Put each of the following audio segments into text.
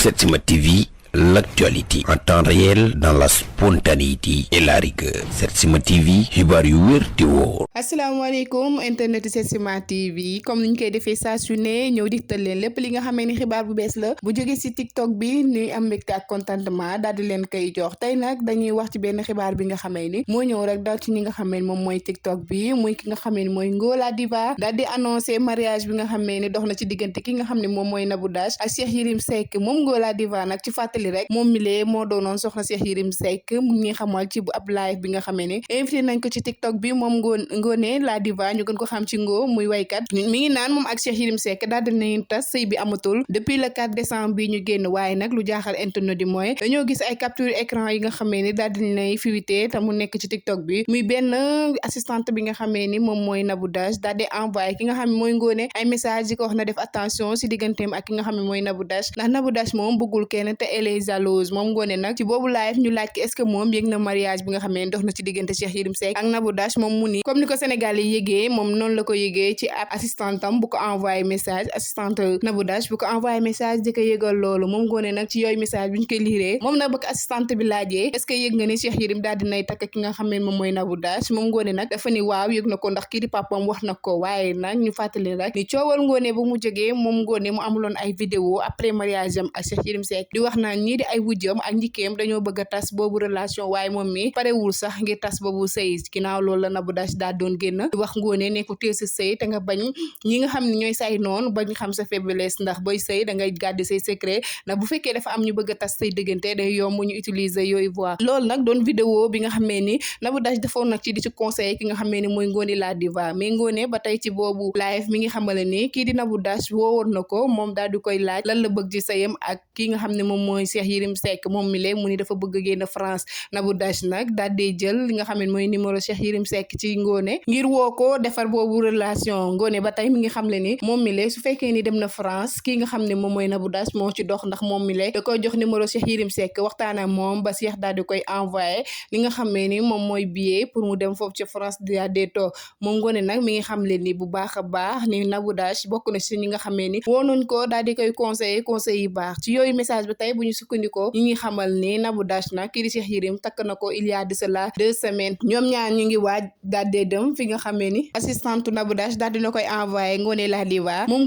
Setsima TV, l'actualité en temps réel dans la spontanéité et la rigueur. Setsima TV, xibaar yu wér te wóor. asalaamaaleykum internet Setsima TV comme niñ koy defee saa su ne ñëw digtal leen lépp li nga xamee ni xibaar bu bees la bu jógee si TikTok bi ni am mbégte ak contentement daal di leen koy jox tey nag dañuy wax ci benn xibaar bi nga xamee ni moo ñëw rek daal ci ñi nga xamee ni moom mooy TikTok bi muy ki nga xamee ni mooy Ngo La Diva daal di annoncé mariage bi nga xamee ni dox na ci diggante ki nga xam ne moom mooy Nabou Dash ak Cheikh Yérim Seck moom Ngo La Diva nag ci fàttali rek moom milee moo doonoon soxna Cheikh Yérim Seck mu ngi xamal ci bu ab live bi nga xamee ni invité nañ ko ci TikTok bi moom Ngoné La Diva ñu gën ko xam ci Ngo muy waykat mi ngi naan moom ak Cheikh Yérim Seck daal dinañ tas sëy bi amatul depuis le 4 décembre bi ñu génn waaye nag lu jaaxal internet yi mooy dañoo gis ay capture écran yi nga xamee ni daal dinay fuité te mu nekk ci TikTok bi muy benn assistante bi nga xamee ni moom mooy Nabou Dash daal di envoyé ki nga xam ne mooy Ngoné ay message yi ko wax na def attention si digganteem ak ki nga xam ne mooy Nabou Dash ndax Nabou Dash moom bëggul kenn te elle est jalouse moom Ngoné nag ci boobu live ñu laaj ko est-ce que moom yëg na mariage bi nga xamee ni dox na ci diggante Cheikh Yérim Seck ak Nabou Dash moom mu ni comme ni ko Sénégal yi yëgee moom noonu la ko yëgee ci ab assistante am bu ko envoyé message assistante Nabou Dash bu ko envoyé message di ko yëgal loolu moom Ngoné nag ci yooyu message bi ñu koy liiree moom nag ba ko assistante bi laajee est-ce que yëg nga ni Cheikh Yérim daal dinay takk ki nga xam ne moom mooy Nabou Dash moom Ngoné nag dafa ni waaw yëg na ko ndax kii di papam wax na ko waaye nag ñu fàttali rek ni coowal Ngoné bu mu jógee moom Ngoné mu amuloon ay vidéo après mariage am ak Cheikh Yérim Seck di wax naan ñii di ay wujjam ak njikkeem dañoo bëgg a tas boobu relation waaye moom mi parewul sax ngir tas boobu sëy ginnaaw loolu la Nabou Dash daal doon génn di wax Ngoné ne ko teel sa sëy te nga bañ ñi nga xam ne ñooy say noonu bañ xam sa faiblesse ndax booy sëy da ngay gàddi say secret ndax bu fekkee dafa am ñu bëgg a tas say diggante day yomb ñu utiliser yooyu voix loolu nag doon vidéo bi nga xamee ni Nabou Dash defoon nag ci di ci conseil ki nga xamee ni mooy Ngoné La Diva mais Ngoné ba tey ci boobu live mi ngi xamale ni kii di Nabou Dash woowoon na ko moom daal di koy laaj lan la bëgg ci sëyam ak ki nga xam ne moom mooy Cheikh Yérim Seck moom mi lee mu ni dafa bëgg a génn France Nabou Dash nag daal di jël li nga xam ne mooy numéro Cheikh Yérim Seck ci Ngoné ngir woo ko defar boobu relation Ngoné ba tey mi ngi xamle ni moom mi lee su fekkee ni dem na France kii nga xam ne moom mooy Nabou Dash moo ci dox ndax moom mi lee da koy jox numéro Cheikh Yérim Seck waxtaan ak moom ba Cheikh daal di koy envoyé li nga xamee ni moom mooy billet pour mu dem foofu ci France dia deetoo moom Ngoné nag mi ngi xamle ni bu baax a baax ni Nabou Dash bokk na si ñi nga xamee ni woo nañ ko daal di koy conseil yi baax ci yooyu message ba tey bu ñu sukkandikoo ñi ngi xamal ni Nabou Dash nag kii di Cheikh Yérim takk na ko il y a de cela 2 semaines ñoom ñaar ñu ngi waaj daal dee dem fi nga xamee ni assistante Nabou Dash daal dina koy envoyé Ngoné La Diva moom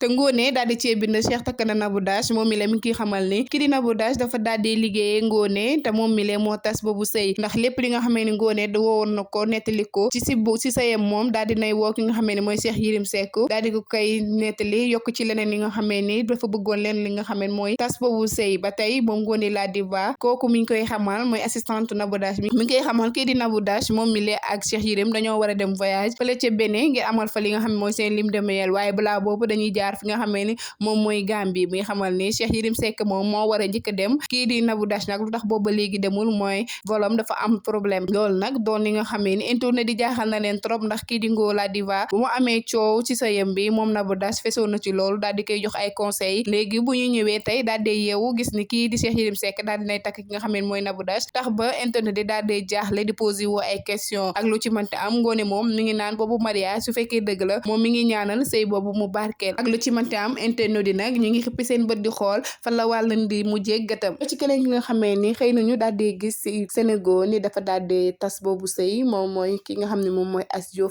Ngoné daal di cee bind Cheikh takk na Nabou Dash moom mi la mi ngi xamal ni kii di Nabou Dash dafa daal di liggéeyee Ngoné te moom mi la moo tas boobu sëy ndax lépp li nga xamee ni Ngoné da woowoon na ko nettali ko ci si sëyam moom daal di nay woo ki nga xamee ni mooy Cheikh Yérim Seck daal di ko koy nettali yokk ci leneen li nga xamee ni dafa bëggoon leen li nga xamee mooy tas boobu sëy ba tey moom Ngoné La Diva kooku mi ngi koy xamal mooy assistante Nabou Dash mi ngi koy xamal kii di Nabou Dash moom mi la ak Cheikh Yérim dañoo war a dem voyage fële ca Bénin ngir amal fa li nga xam ne mooy seen lim de miel waaye balaa boobu dañuy jaar fi nga xamee ni moom mooy Gambie mi xamal ni Cheikh Yérim Seck moom moo war a njëkk a dem kii di Nabou Dash nag lu tax booba léegi demul mooy volam dafa am problème loolu nag doon li nga xamee ni internet di jaaxal na leen trop ndax kii di Ngo La Diva bu mu amee coow ci sëyam bi moom Nabou Dash fesoon na ci loolu daal di koy jox ay conseil léegi bu ñu ñëwee tey daal di yeewu gis ni kii di Cheikh Yérim Seck daal dinay takk ki nga xamee ni mooy Nabou Dash tax ba internet di daal di jaaxle di posé woo ay question ak lu ci mënti am Ngoné moom mi ngi naan boobu mariage su fekkee dëgg la moom mi ngi ñaanal sëy boobu mu barkeel ak lu ci mënti am internet di nag ñu ngi xippi seen bët di xool fan la wàllan di mujjee gëtam ci keneen ki nga xamee ni xëy nañu daal di gis ci Sénégal ni dafa daal di tas boobu sëy moom mooy ki nga xam ne moom mooy Asdio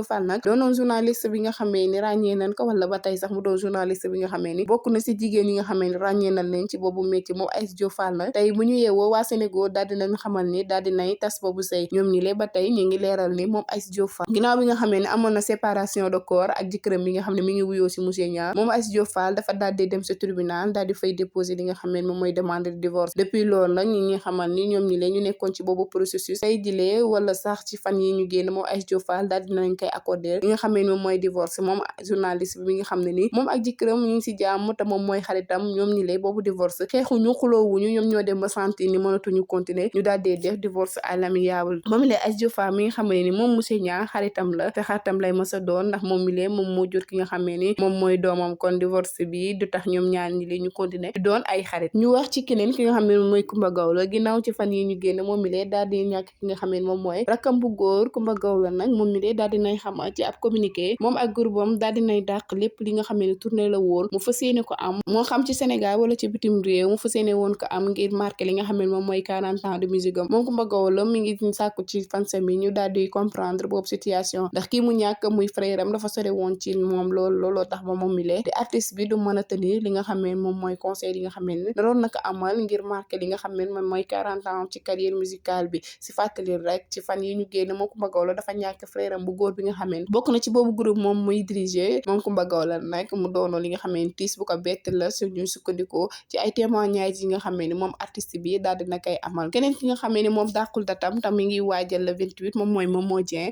Fall nag doonoon journaliste bi nga xamee ni ràññee nañ ko wala ba tey sax mu doon journaliste bi nga xamee ni bokk na ci jigéen yi nga xamee ni ràññee nañ leen ci boobu métier moom Asdio Fall nag tey bu ñu yeewoo waa Sénégal daal di nañ xamal ni daal di nay tas boobu sëy ñoom ñi le ba tey ñu ngi leeral ni moom Asdio Fall ginnaaw bi nga xamee ni amoon na séparation de corps ak jëkkëram bi nga xam ne mi ngi wuyoo ci monsieur Niang moom Asdio Fall dafa daal di dem ci tribunal daal di fay déposer li nga xam ne moom mooy demande de divorce depuis loolu nag ñi ngi xamal ni ñoom ñi le ñu nekkoon ci boobu processus tey jilee wala sax ci fan yi ñu génn moom Asdio Fall daal dinañ koy accorder li nga xam ne moom mooy divorce moom journaliste bi nga xam ne ni moom ak jëkkëram ñu ngi ci jàmm te moom mooy xaritam ñoom ñi le boobu divorce divorce xeexuñu xuloowuñu ñoom ñoo dem ba sentir ni mënatuñu continuer ñu daal dee def divorce à l'amiable moom lee Aziz Diop mi nga xamee ni moom monsieur Niang xaritam la te xaritam lay mës a doon ndax moom mi lee moom moo jur ki nga xamee ni moom mooy doomam kon divorce bi du tax ñoom ñaar ñi li ñu continuer di doon ay xarit ñu wax ci keneen ki nga xam ne mooy Coumba Gawlo ginnaaw ci fan yi ñu génn moom mi lee daal di ñàkk ki nga xam ne moom mooy rakkam bu góor Coumba Gawlo nag moom mi lee daal di nay xamal ci ab communiqué moom ak groupam daal di nay dàq lépp li nga xam ne tournée la woon mu fas yéene ko am moo xam ci Sénégal wala ci bitim réew mu fas yéene woon ko am ngir marqué li nga xam ne moom mooy 40 ans de musique am moom Coumba Gawlo mi ngi sàkku ci fansam yi ñu daal di comprendre boobu situation ndax kii mu ñàkk muy frère am dafa sore woon ci moom looloo tax ba moom mi lee te artiste bi du mën a tenir li nga xam ne moom mooy concert yi nga xam ne da doon naka amal ngir marqué li nga xam ne moom mooy 40 ans ci carrière musicale bi si fàttali rek ci fan yi ñu génn moom Coumba Gawlo dafa ñàkk frère am bu góor bi nga xam ne bokk na ci boobu groupe moom muy diriger moom Coumba Gawlo nag mu doonoo li nga xam ne tiis bu ko bett la suñu sukkandikoo ci ay témoignages yi nga xam ne moom artiste bi daal dina koy amal keneen ki nga xam ne moom dàqul datam tam mi ngi waajal le 28 moom mooy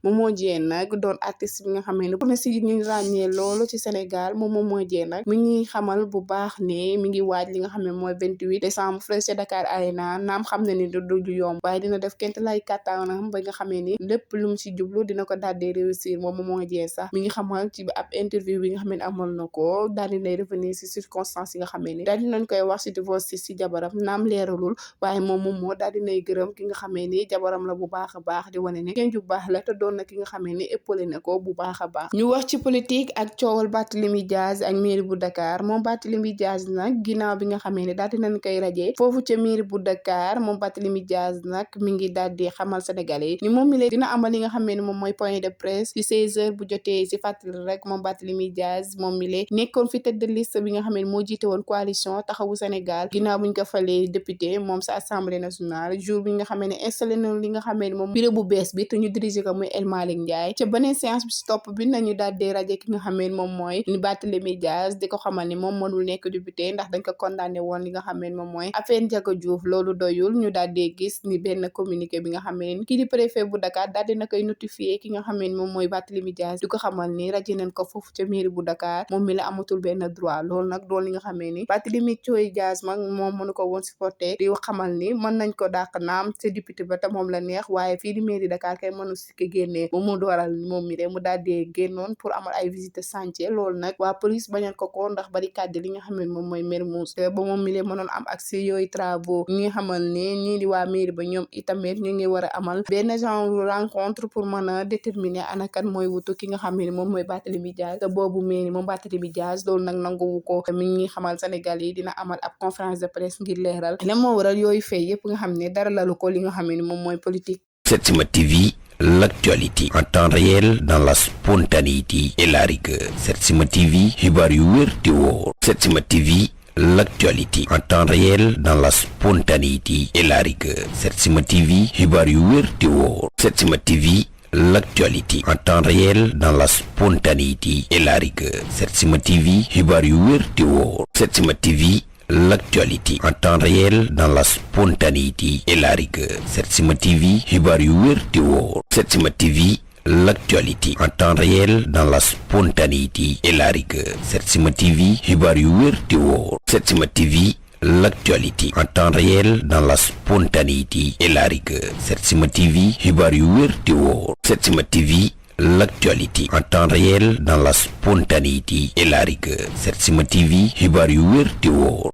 Momo Dieng nag doon artiste bi nga xam ne na si ñu ràññee loolu ci Sénégal moom Momo Dieng nag mi ngi xamal bu baax ne mi ngi waaj li nga xam ne mooy 28 décembre fële ca Dakar Arena naam xam ne ni du yomb waaye dina def kent lay kàttaanam ba nga xamee ni lépp lu mu si jublu dina ko daal di réussir moom Momo Dieng sax mi ngi xamal ci ab interview bi nga xam ne amal na ko daal di lay revenir si circonstances yi nga xam ne daal dinañ koy wax si divorce si jabaram naam leeralul waaye moom moo daal dinay gërëm ki nga xamee ni jabaram la bu baax a baax di wane ne kenn ju baax la te doon na ki nga xamee ni épaulé na ko bu baax a baax ñu wax ci politique ak coowal Barthélémy Dias ak mairie bu Dakar moom Barthélémy Dias nag ginnaaw bi nga xamee ne daal dinañ koy rajee foofu ca mairie bu Dakar moom Barthélémy Dias nag mi ngi daal di xamal Sénégalais yi ni moom mi leen dina amal li nga xamee ne moom mooy point de presse ci 16h bu jotee si fàttali rek moom Barthélémy Dias moom mi leen nekkoon fi tête de liste bi nga xamee ne moo jiite woon coalition taxawu Sénégal ginnaaw buñ ko falee député moom sa assemblée nationale jour bi nga xamee ne installé na li nga xamee ne moom bureau bu bees bi te ñu diriger ko muy El Malick Ndiaye ca beneen séance bi si topp bi nañu daal di raje ki nga xamee ne moom mooy ni Barthélémy Dias di ko xamal ni moom mënul nekk député ndax dañ ko condamné woon li nga xamee ne moom mooy affaire Ndiaga Diouf loolu doyul ñu daal di gis ni benn communiqué bi nga xamee ne kii di préfet bu Dakar daal dina koy notifié ki nga xamee ne moom mooy Barthélémy Dias di ko xamal ni raje nañ ko foofu ca mairie bu Dakar moom mi la amatul benn droit loolu nag doon li nga xamee ni Barthélémy Dias mag moom mënu ko woon supporter di xamal ni mën nañ ko dàq naam ca député ba te moom la neex waaye fii di mairie Dakar kay mënu si ko génnee moom mu dooral moom mi de mu daal di génnoon pour amal ay visite chantier loolu nag waa police bañal ko ndax bari kàddu li nga xam ne moom mooy Mermoz ba moom mi le mënoon am accès yooyu travaux ñi nga xamal ne ñii di waa mairie ba ñoom itamit ñu ngi war a amal benn genre rencontre pour mën a déterminer ana kan mooy wutu ki nga xam ne moom mooy Barthélémy Dias te boobu mairie moom Barthélémy Dias loolu nag nanguwu ko mi ngi xamal Sénégal yi dina amal ab conférence de presse ngir leeral la moo waral yooyu fay yëpp nga xam ne dara lalu ko li nga xam ne moom mooy politique. Setsima TV, l'actualité en temps réel dans la spontanéité et la rigueur. Setsima TV, xibaar yu wér te wóor. Setsima TV, l'actualité en temps réel dans la spontanéité et la rigueur. Setsima TV, xibaar yu wér te wóor. Setsima TV, l'actualité en temps réel dans la spontanéité et la rigueur. Setsima TV, xibaar yu wér te wóor. Setsima TV, l'actualité en temps réel dans la spontanéité et la rigueur. Setsima TV, xibaar yu wér te wóor. Setsima TV, l'actualité en temps réel dans la spontanéité et la rigueur. Setsima TV, xibaar yu wér te wóor. Setsima TV, l'actualité en temps réel dans la spontanéité et la rigueur. Setsima TV, xibaar yu wér te wóor. Setsima TV, l'actualité en temps réel dans la spontanéité et la rigueur. Setsima TV, xibaar yu wér te wóor.